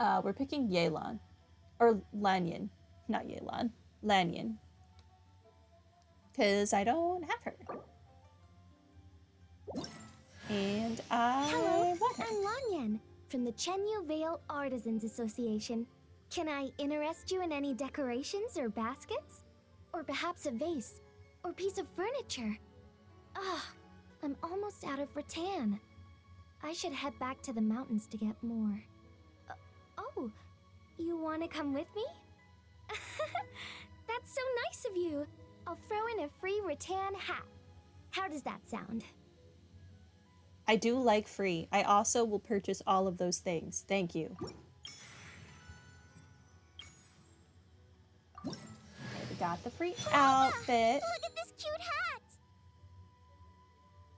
We're picking Yelan. Or Lanyan. Not Yelan. Lanyan. Because I don't have her. And Hello, want her. I'm Lanyan from the Chenyu Vale Artisans Association. Can I interest you in any decorations or baskets? Or perhaps a vase or piece of furniture? Ah, I'm almost out of rattan. I should head back to the mountains to get more. Oh, you want to come with me? That's so nice of you. I'll throw in a free rattan hat. How does that sound? I do like free. I also will purchase all of those things. Thank you. Okay, we got the free outfit. Look at this cute hat!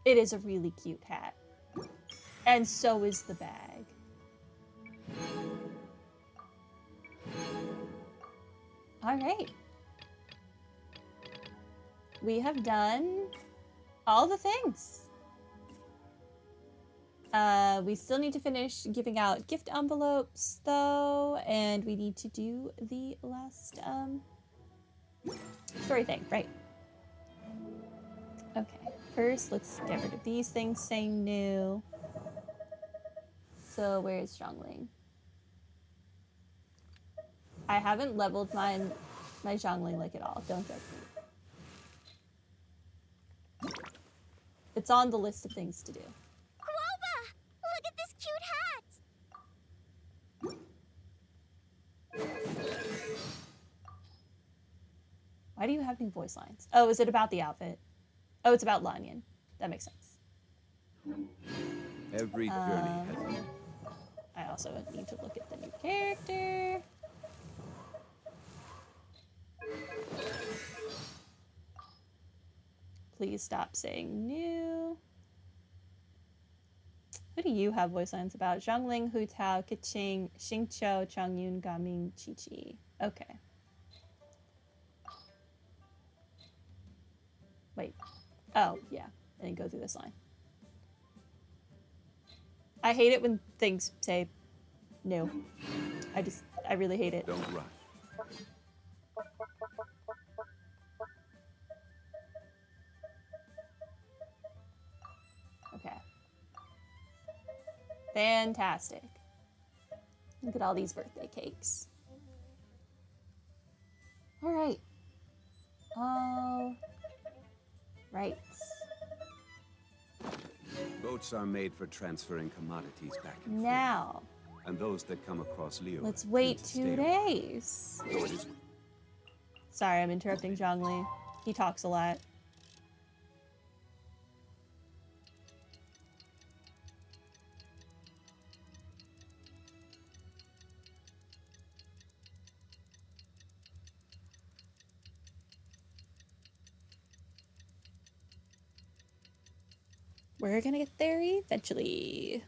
It is a really cute hat. And so is the bag. All right. We have done all the things. We still need to finish giving out gift envelopes, though, and we need to do the last story thing, right? Okay, first let's get rid of these things saying new. So where's Zhongling? I haven't leveled my Zhongling like at all. Don't judge me. It's on the list of things to do. Look at this cute hat! Why do you have new voice lines? Oh, is it about the outfit? Oh, it's about Lanyan. That makes sense. Every journey has... I also need to look at the new character. Please stop saying new. Who do you have voice lines about? Zhongling, Hu Tao, Keqing, Xingqiu, Changyun, Gaming, Qiqi. Okay. Wait. Oh, yeah. I didn't go through this line. I hate it when things say new. I really hate it. Don't rush. Okay. Fantastic. Look at all these birthday cakes. All right. All right. Boats are made for transferring commodities back and forth. Now, And those that come across Leo. let's wait 2 days. So it is. Sorry, I'm interrupting Zhongli. He talks a lot. We're gonna get there eventually.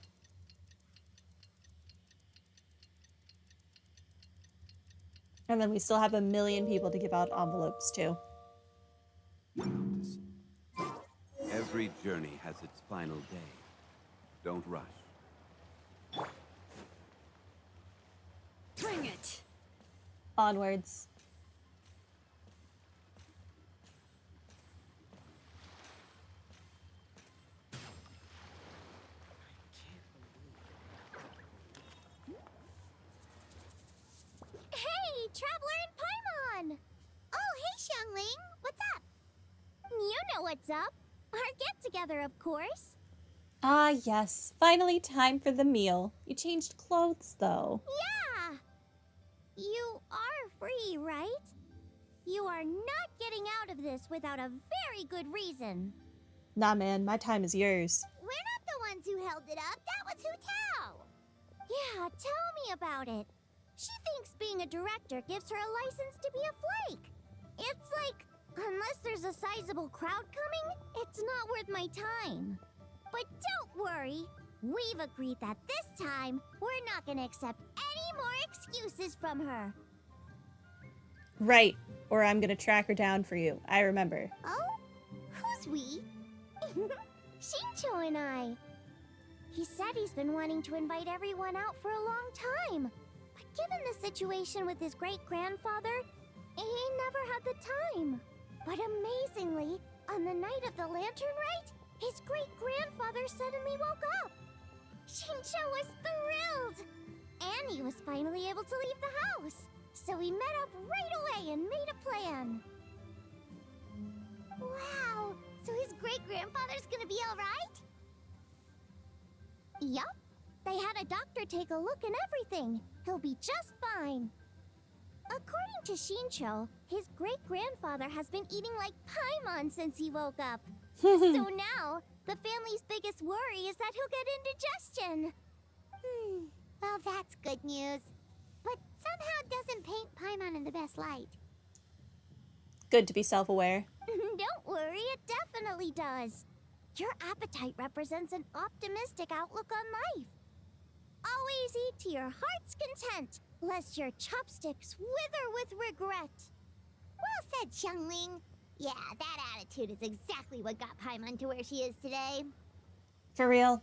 And then we still have 1 million people to give out envelopes to. Every journey has its final day. Don't rush. Bring it! Onwards. Hey, Traveler and Paimon! Oh, hey, Xiangling. What's up? You know what's up. Our get-together, of course. Ah, yes. Finally time for the meal. You changed clothes, though. Yeah! You are free, right? You are not getting out of this without a very good reason. Nah, man. My time is yours. We're not the ones who held it up. That was Hu Tao. Yeah, tell me about it. She thinks being a director gives her a license to be a flake. It's like, unless there's a sizable crowd coming, it's not worth my time. But don't worry. We've agreed that this time, we're not gonna accept any more excuses from her. Right. Or I'm gonna track her down for you. I remember. Oh? Who's we? Xingqiu and I. He said he's been wanting to invite everyone out for a long time. given the situation with his great-grandfather, he never had the time. But amazingly, on the night of the lantern rite, his great-grandfather suddenly woke up. Xingqiu was thrilled! And he was finally able to leave the house. So we met up right away and made a plan. Wow! So his great-grandfather's gonna be alright? Yup. They had a doctor take a look and everything. He'll be just fine. According to Xingqiu, his great-grandfather has been eating like Paimon since he woke up. So now, the family's biggest worry is that he'll get indigestion. Well, that's good news. But somehow doesn't paint Paimon in the best light. Good to be self-aware. Don't worry, it definitely does. Your appetite represents an optimistic outlook on life. Always eat to your heart's content, lest your chopsticks wither with regret. Well said, Xiangling. Yeah, that attitude is exactly what got Paimon to where she is today. For real?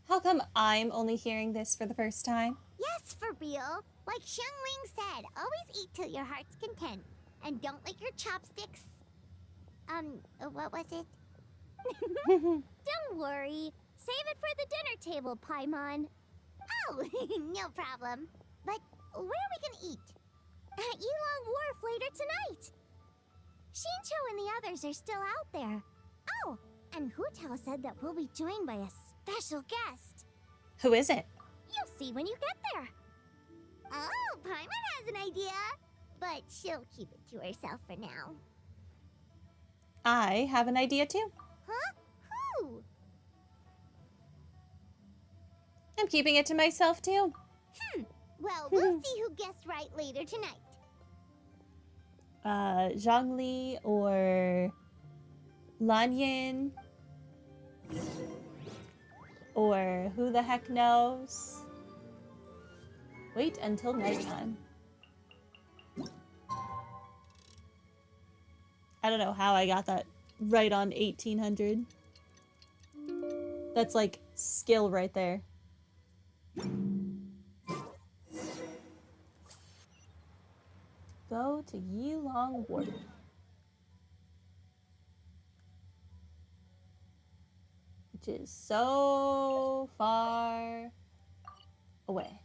How come I'm only hearing this for the first time? Yes, for real. Like Xiangling said, always eat till your heart's content. And don't lick your chopsticks. What was it? Don't worry. Save it for the dinner table, Paimon. Oh, no problem. But where are we gonna eat? At Yilong Wharf later tonight. Xingqiu and the others are still out there. Oh, and Hu Tao said that we'll be joined by a special guest. Who is it? You'll see when you get there. Oh, Paimon has an idea. But she'll keep it to herself for now. I have an idea too. Huh? Who? I'm keeping it to myself too. Well, we'll see who guessed right later tonight. Zhongli or Lanyin. Or who the heck knows? Wait until nighttime. I don't know how I got that right on 1800. That's like skill right there. Go to Yilong Wharf. Which is so far away.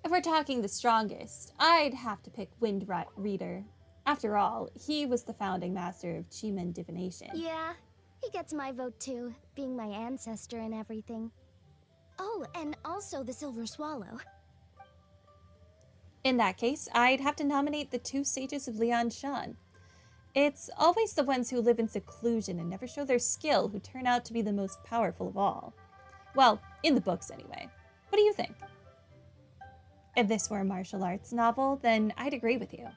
If we're talking the strongest, I'd have to pick Wind Reader. After all, he was the founding master of Chimen divination. Yeah, he gets my vote too, being my ancestor and everything. Oh, and also the Silver Swallow. In that case, I'd have to nominate the two sages of Lianshan. It's always the ones who live in seclusion and never show their skill who turn out to be the most powerful of all. Well, in the books anyway. What do you think? If this were a martial arts novel, then I'd agree with you.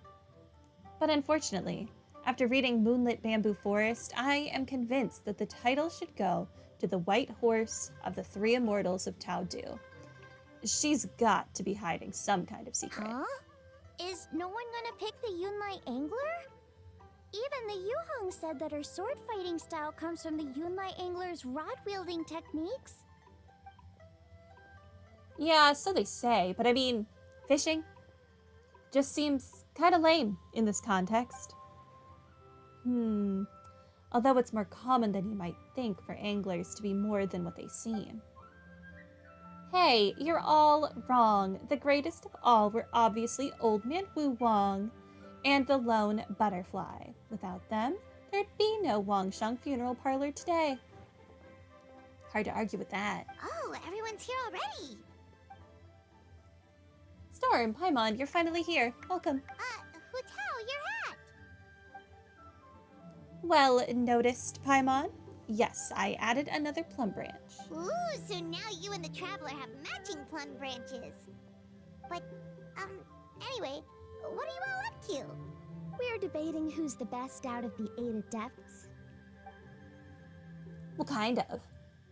But unfortunately, after reading Moonlit Bamboo Forest, I am convinced that the title should go to the White Horse of the Three Immortals of Tao Du. She's got to be hiding some kind of secret. Huh? Is no one gonna pick the Yunlai Angler? Even the Yuhong said that her sword fighting style comes from the Yunlai Angler's rod-wielding techniques. Yeah, so they say, but I mean, fishing just seems kind of lame in this context. Although it's more common than you might think for anglers to be more than what they seem. Hey, you're all wrong. The greatest of all were obviously Old Man Wu Wang and the Lone Butterfly. Without them, there'd be no Wangsheng funeral parlor today. Hard to argue with that. Oh, everyone's here already. Storm, Paimon, you're finally here. Welcome. Hu Tao, your hat. Well noticed, Paimon. Yes, I added another plum branch. Ooh, so now you and the Traveler have matching plum branches. But, anyway, what are you all up to? We're debating who's the best out of the 8 adepts. Well, kind of.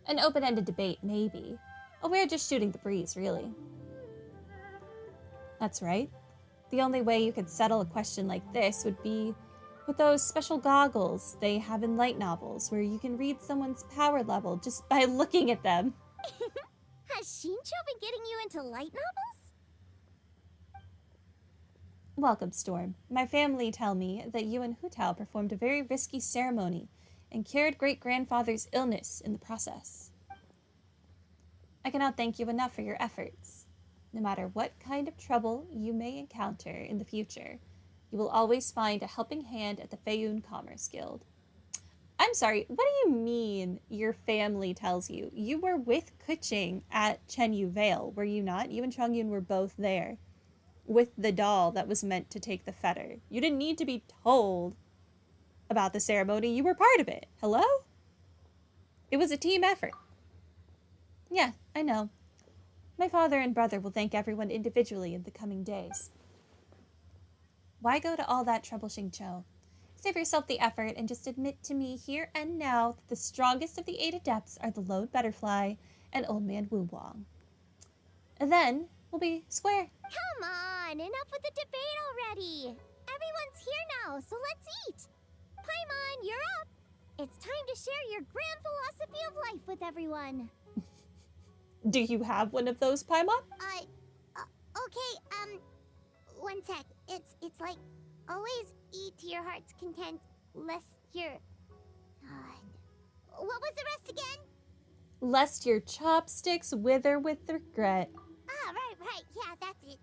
An open-ended debate, maybe. Oh, we're just shooting the breeze, really. That's right. The only way you could settle a question like this would be with those special goggles they have in light novels where you can read someone's power level just by looking at them. Has Shincho been getting you into light novels? Welcome, Storm. My family tell me that you and Hu Tao performed a very risky ceremony and cured great-grandfather's illness in the process. I cannot thank you enough for your efforts. No matter what kind of trouble you may encounter in the future, you will always find a helping hand at the Feiyun Commerce Guild. I'm sorry, what do you mean your family tells you? You were with Kuching at Chenyu Vale, were you not? You and Chongyun were both there with the doll that was meant to take the fetter. You didn't need to be told about the ceremony. You were part of it. Hello? It was a team effort. Yeah, I know. My father and brother will thank everyone individually in the coming days. Why go to all that trouble, Xingqiu? Save yourself the effort and just admit to me here and now that the strongest of the 8 adepts are the Lone Butterfly and Old Man Wu Wang. And then we'll be square. Come on, enough with the debate already. Everyone's here now, so let's eat. Paimon, you're up. It's time to share your grand philosophy of life with everyone. Do you have one of those, Paimon? Okay, one sec. It's like, always eat to your heart's content, lest your... what was the rest again? Lest your chopsticks wither with regret. Ah, right, yeah, that's it.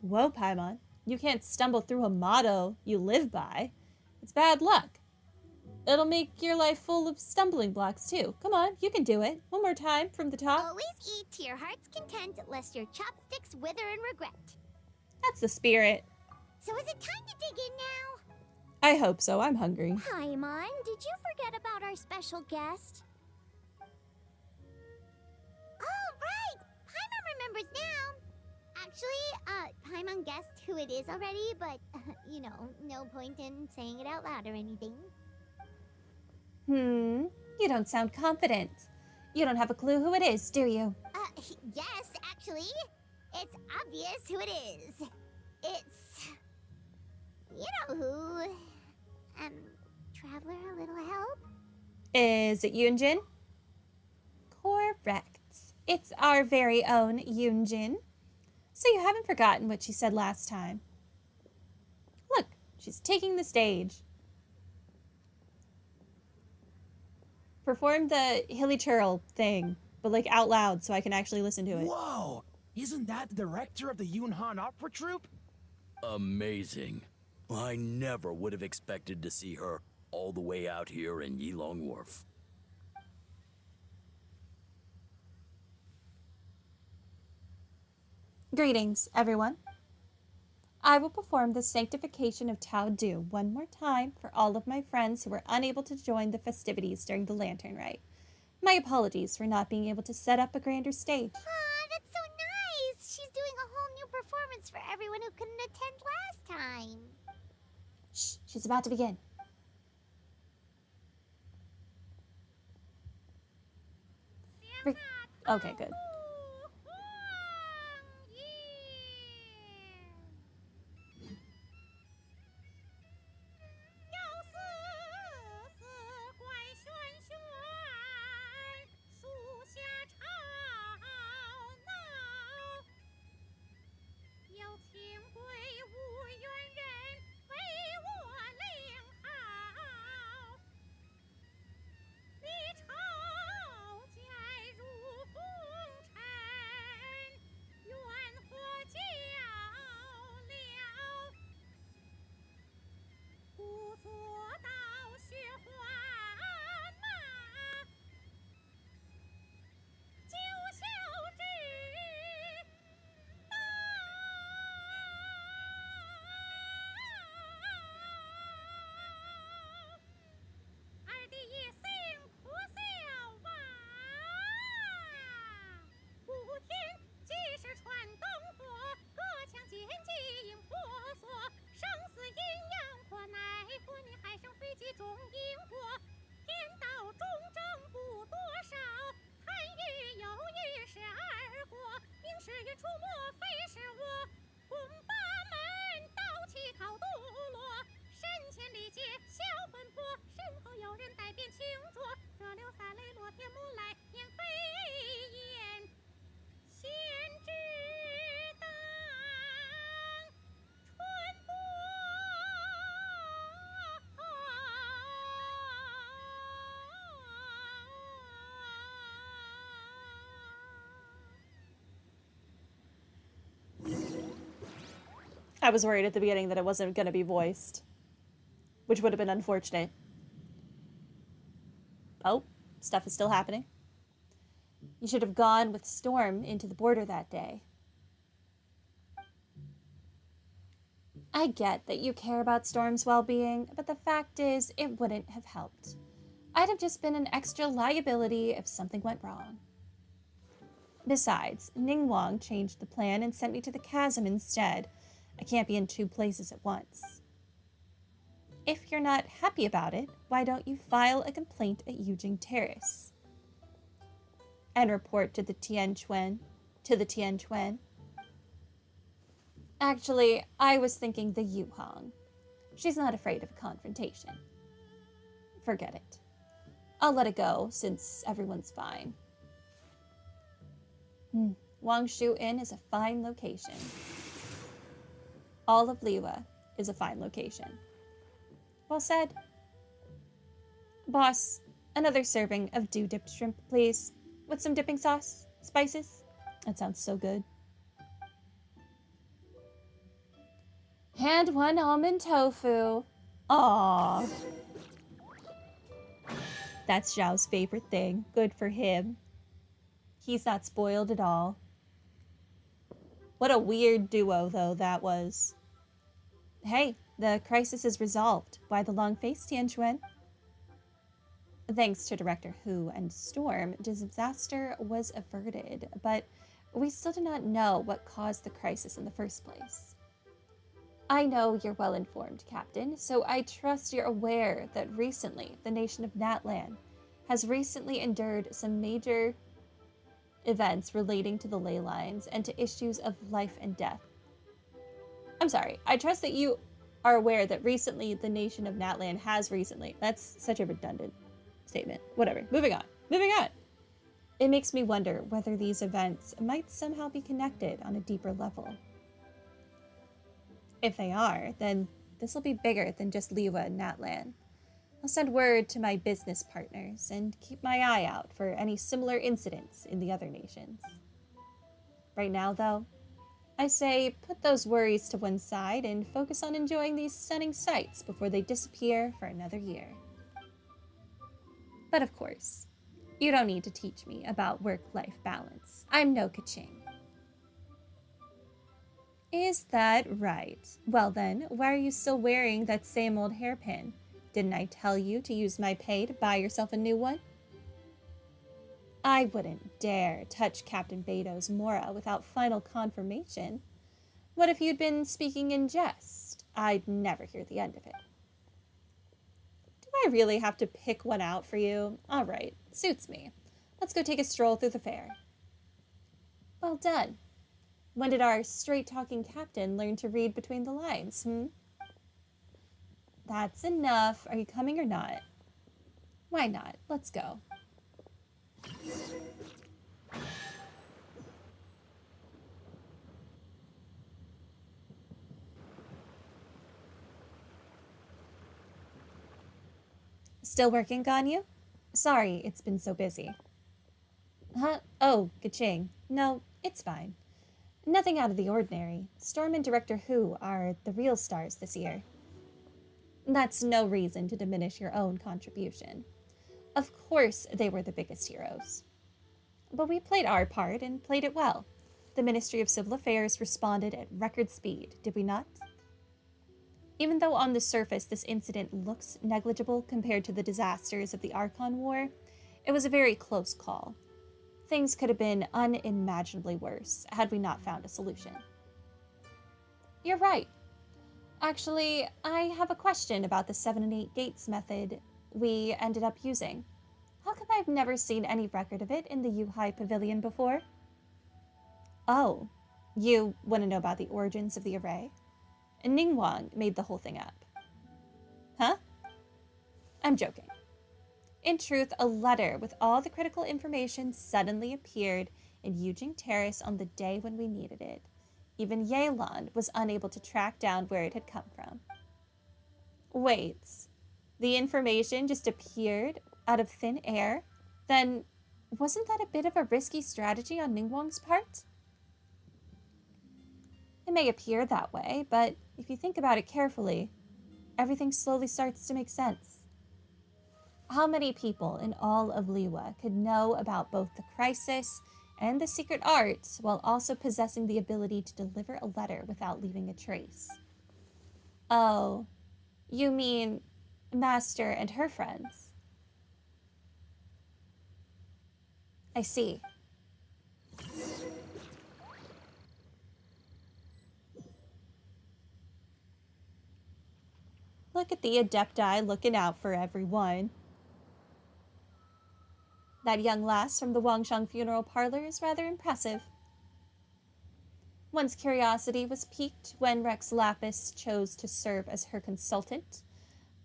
Whoa, Paimon. You can't stumble through a motto you live by. It's bad luck. It'll make your life full of stumbling blocks, too. Come on, you can do it. One more time from the top. Always eat to your heart's content, lest your chopsticks wither in regret. That's the spirit. So is it time to dig in now? I hope so. I'm hungry. Paimon, did you forget about our special guest? Oh, right! Paimon remembers now. Actually, Paimon guessed who it is already, but, no point in saying it out loud or anything. You don't sound confident. You don't have a clue who it is, do you? Yes, actually. It's obvious who it is. It's... you know who. Traveler, a little help? Is it Yunjin? Correct. It's our very own Yunjin. So you haven't forgotten what she said last time. Look, she's taking the stage. Perform the Hilly Churl thing, but like out loud so I can actually listen to it. Whoa! Isn't that the director of the Yunhan Opera Troupe? Amazing. I never would have expected to see her all the way out here in Yilong Wharf. Greetings, everyone. I will perform the Sanctification of Tao Du one more time for all of my friends who were unable to join the festivities during the Lantern Rite. My apologies for not being able to set up a grander stage. Aw, that's so nice! She's doing a whole new performance for everyone who couldn't attend last time. Shh, she's about to begin. Okay, good. I was worried at the beginning that it wasn't going to be voiced, which would have been unfortunate. Oh, stuff is still happening. You should have gone with Storm into the border that day. I get that you care about Storm's well-being, but the fact is, it wouldn't have helped. I'd have just been an extra liability if something went wrong. Besides, Ningguang changed the plan and sent me to the chasm instead. I can't be in two places at once. If you're not happy about it, why don't you file a complaint at Yujing Terrace? And report to the Tianquan. Actually, I was thinking the Yuhang. She's not afraid of a confrontation. Forget it. I'll let it go, since everyone's fine. Wangshu Inn is a fine location. All of Liwa is a fine location. Well said. Boss, another serving of dew-dipped shrimp, please. With some dipping sauce? Spices? That sounds so good. And one almond tofu. Aww. That's Xiao's favorite thing. Good for him. He's not spoiled at all. What a weird duo, though, that was. Hey, the crisis is resolved. Why the long face, Tianquan? Thanks to Director Hu and Storm, disaster was averted, but we still do not know what caused the crisis in the first place. I know you're well informed, Captain, so I trust you're aware that recently the nation of Natlan has recently endured some major events relating to the ley lines and to issues of life and death. I'm sorry, I trust that you are aware that recently the nation of Natlan has recently. That's such a redundant statement. Whatever. Moving on. It makes me wonder whether these events might somehow be connected on a deeper level. If they are, then this will be bigger than just Liwa and Natlan. I'll send word to my business partners and keep my eye out for any similar incidents in the other nations. Right now, though, I say put those worries to one side and focus on enjoying these stunning sights before they disappear for another year. But of course, you don't need to teach me about work-life balance. I'm no Kaching. Is that right? Well then, why are you still wearing that same old hairpin? Didn't I tell you to use my pay to buy yourself a new one? I wouldn't dare touch Captain Beto's Mora without final confirmation. What if you'd been speaking in jest? I'd never hear the end of it. Do I really have to pick one out for you? All right, suits me. Let's go take a stroll through the fair. Well done. When did our straight-talking captain learn to read between the lines, That's enough. Are you coming or not? Why not? Let's go. Still working, Ganyu? Sorry, it's been so busy. Huh? Oh, Kaching. No, it's fine. Nothing out of the ordinary. Storm and Director Hu are the real stars this year. That's no reason to diminish your own contribution. Of course they were the biggest heroes. But we played our part and played it well. The Ministry of Civil Affairs responded at record speed, did we not? Even though on the surface this incident looks negligible compared to the disasters of the Archon War, it was a very close call. Things could have been unimaginably worse had we not found a solution. You're right. Actually, I have a question about the 7 and 8 gates method we ended up using. How come I've never seen any record of it in the Yuhai Pavilion before? Oh, you want to know about the origins of the array? And Ningguang made the whole thing up. Huh? I'm joking. In truth, a letter with all the critical information suddenly appeared in Yujing Terrace on the day when we needed it. Even Yelan was unable to track down where it had come from. Wait, the information just appeared out of thin air? Then wasn't that a bit of a risky strategy on Ningguang's part? It may appear that way, but if you think about it carefully, everything slowly starts to make sense. How many people in all of Liyue could know about both the crisis and the secret art while also possessing the ability to deliver a letter without leaving a trace? Oh, you mean Master and her friends? I see. Look at the adepti looking out for everyone. That young lass from the Wangshang funeral parlor is rather impressive. One's curiosity was piqued when Rex Lapis chose to serve as her consultant,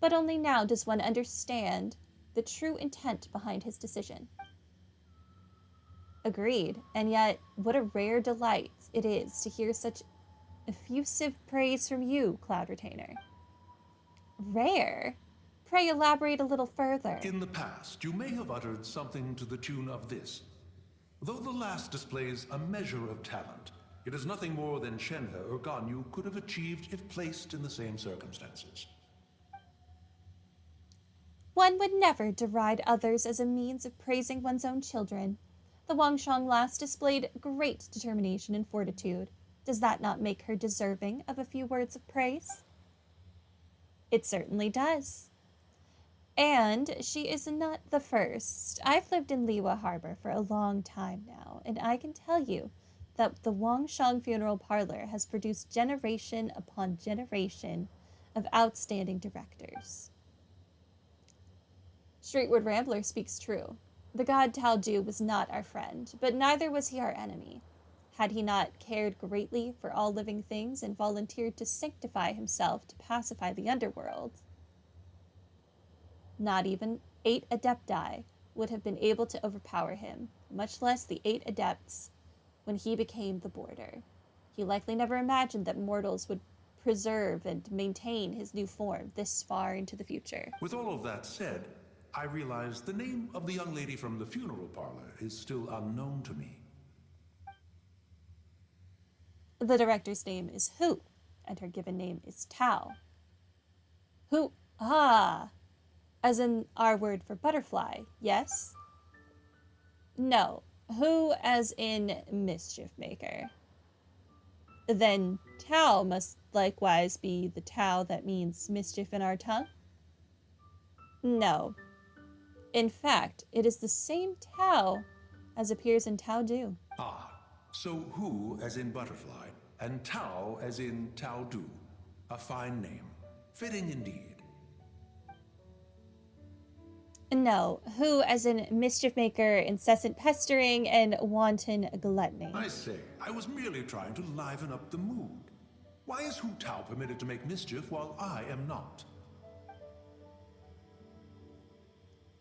but only now does one understand the true intent behind his decision. Agreed, and yet what a rare delight it is to hear such effusive praise from you, Cloud Retainer. Rare? Pray elaborate a little further. In the past, you may have uttered something to the tune of this. Though the last displays a measure of talent, it is nothing more than Shenhe or Ganyu could have achieved if placed in the same circumstances. One would never deride others as a means of praising one's own children. The Wangshang lass displayed great determination and fortitude. Does that not make her deserving of a few words of praise? It certainly does. And she is not the first. I've lived in Liyue Harbor for a long time now, and I can tell you that the Wangshang funeral parlor has produced generation upon generation of outstanding directors. Streetward Rambler speaks true. The god Tao Du was not our friend, but neither was he our enemy. Had he not cared greatly for all living things and volunteered to sanctify himself to pacify the underworld, not even 8 adepti would have been able to overpower him, much less the 8 adepts when he became the border. He likely never imagined that mortals would preserve and maintain his new form this far into the future. With all of that said, I realize the name of the young lady from the funeral parlor is still unknown to me. The director's name is Hu, and her given name is Tao. Hu, as in our word for butterfly, yes? No, Hu as in mischief maker. Then Tao must likewise be the Tao that means mischief in our tongue? No. In fact, it is the same Tao as appears in Tao Du. Ah, so Hu as in butterfly, and Tao as in Tao Du. A fine name. Fitting indeed. No, Hu as in mischief maker, incessant pestering, and wanton gluttony. I say, I was merely trying to liven up the mood. Why is Hu Tao permitted to make mischief while I am not?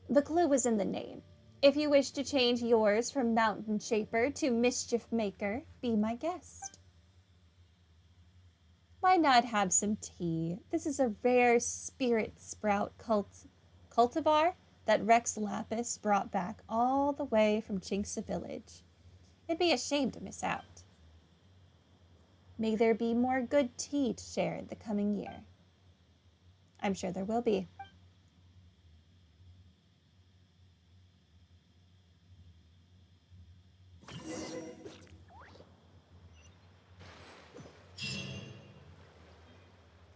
The clue was in the name. If you wish to change yours from Mountain Shaper to Mischief Maker, be my guest. Why not have some tea? This is a rare spirit sprout cultivar that Rex Lapis brought back all the way from Jinxa Village. It'd be a shame to miss out. May there be more good tea to share in the coming year. I'm sure there will be.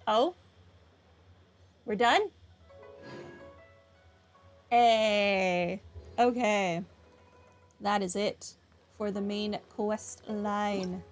Oh? We're done? Hey. Okay. That is it for the main quest line.